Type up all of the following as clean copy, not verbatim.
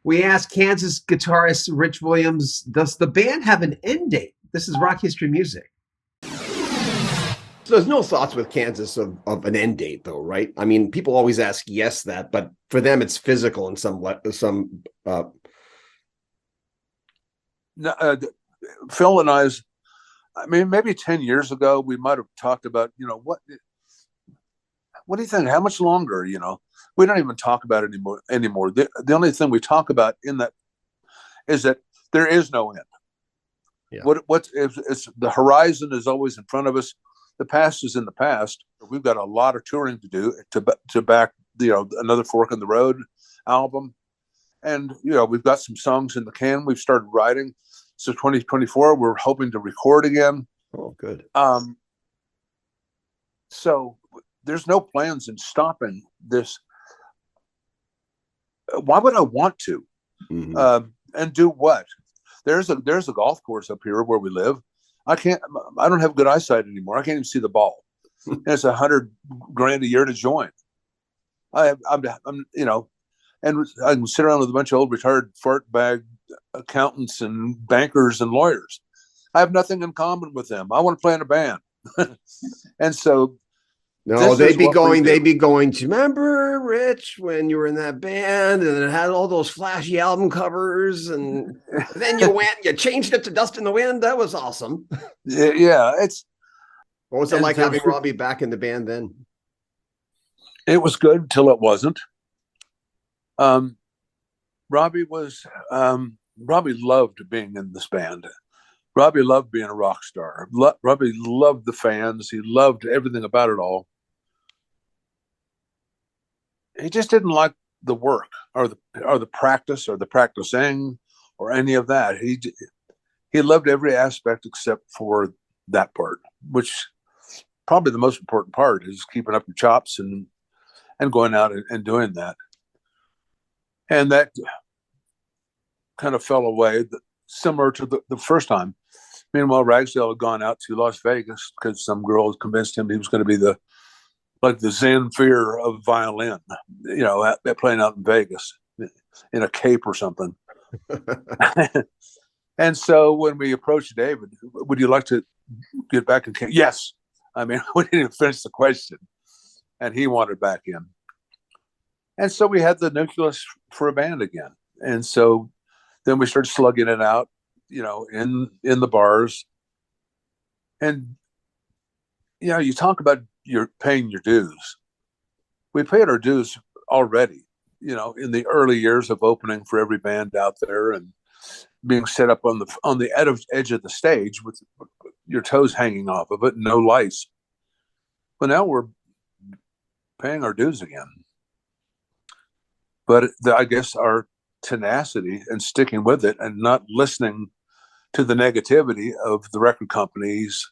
We asked Kansas guitarist Rich Williams, does the band have an end date? This is Rock History Music. So there's no thoughts with Kansas of an end date, though, right? I mean, people always ask yes that, but for them it's physical in some Phil and I mean, maybe 10 years ago, we might have talked about, what do you think? How much longer, We don't even talk about it anymore. The only thing we talk about in that is that there is no end. Yeah. It's the horizon is always in front of us. The past is in the past. We've got a lot of touring to do to back, another Fork in the Road album. And, we've got some songs in the can. We've started writing. So 2024, we're hoping to record again. Oh, good. So there's no plans in stopping this. Why would I want to? Mm-hmm. And do what? There's a golf course up here where we live. I don't have good eyesight anymore. I can't even see the ball. And it's $100,000 a year to join. I'm and I can sit around with a bunch of old retired fart bag accountants and bankers and lawyers. I have nothing in common with them. I want to play in a band. And so no, they'd be going to, remember, Rich, when you were in that band and it had all those flashy album covers and then you changed it to Dust in the Wind. That was awesome. Yeah. What was it like having Robbie back in the band then? It was good until it wasn't. Robbie loved being in this band. Robbie loved being a rock star. Robbie loved the fans. He loved everything about it all. He just didn't like the work or the practice or the practicing or any of that. He loved every aspect except for that part, which probably the most important part is keeping up your chops and going out and doing that. And that kind of fell away, similar to the first time. Meanwhile, Ragsdale had gone out to Las Vegas because some girl had convinced him he was going to be the Zanfir of violin, playing out in Vegas in a cape or something. And so when we approached David, would you like to get back in? Yes. I mean, we didn't even finish the question. And he wanted back in. And so we had the nucleus for a band again. And so then we started slugging it out, in the bars. And, you talk about paying your dues. We paid our dues already, in the early years of opening for every band out there and being set up on the edge of the stage with your toes hanging off of it and no lights. But now we're paying our dues again. But I guess our tenacity and sticking with it and not listening to the negativity of the record companies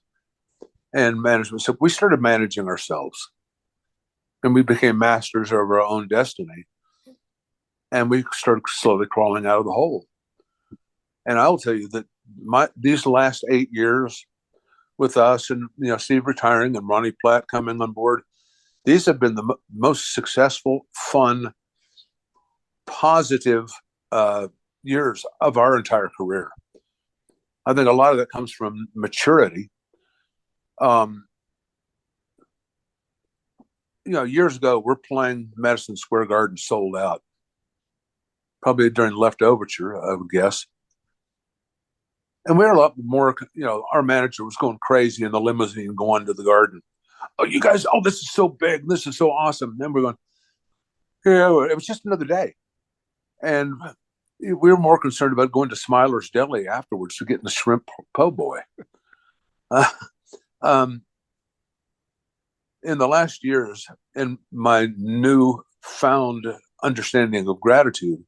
and management. So we started managing ourselves and we became masters of our own destiny. And we started slowly crawling out of the hole. And I will tell you that these last 8 years with us and, Steve retiring and Ronnie Platt coming on board, these have been the most successful, fun, positive years of our entire career. I think a lot of that comes from maturity. Years ago, we're playing Madison Square Garden sold out, probably during Left Overture, I would guess. And we were a lot more, our manager was going crazy in the limousine going to the Garden. Oh, you guys, this is so big. This is so awesome. And then we're going, it was just another day. And we were more concerned about going to Smiler's Deli afterwards to get the shrimp po' boy. In the last years, in my newfound understanding of gratitude,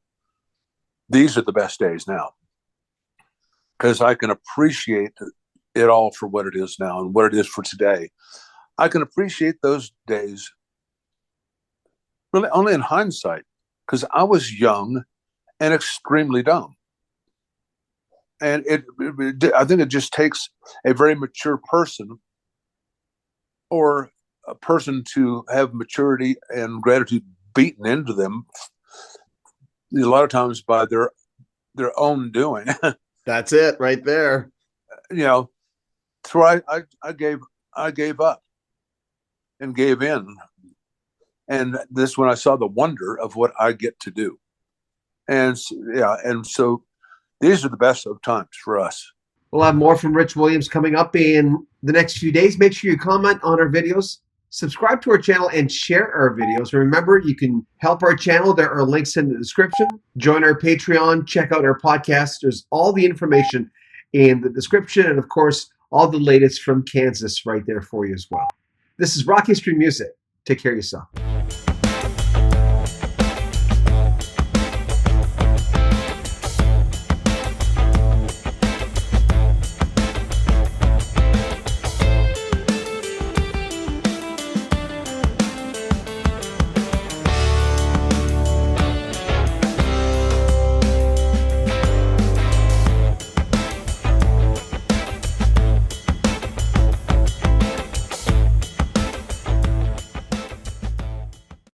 these are the best days now. Because I can appreciate it all for what it is now and what it is for today. I can appreciate those days really only in hindsight, because I was young and extremely dumb. And I think it just takes a very mature person or a person to have maturity and gratitude beaten into them a lot of times by their own doing. That's it right there. So I gave up and gave in. And this when I saw the wonder of what I get to do. And so these are the best of times for us. We'll have more from Rich Williams coming up in the next few days. Make sure you comment on our videos, subscribe to our channel, and share our videos. Remember, you can help our channel. There are links in the description. Join our Patreon. Check out our podcast. There's all the information in the description. And, of course, all the latest from Kansas right there for you as well. This is Rock History Music. Take care of yourself.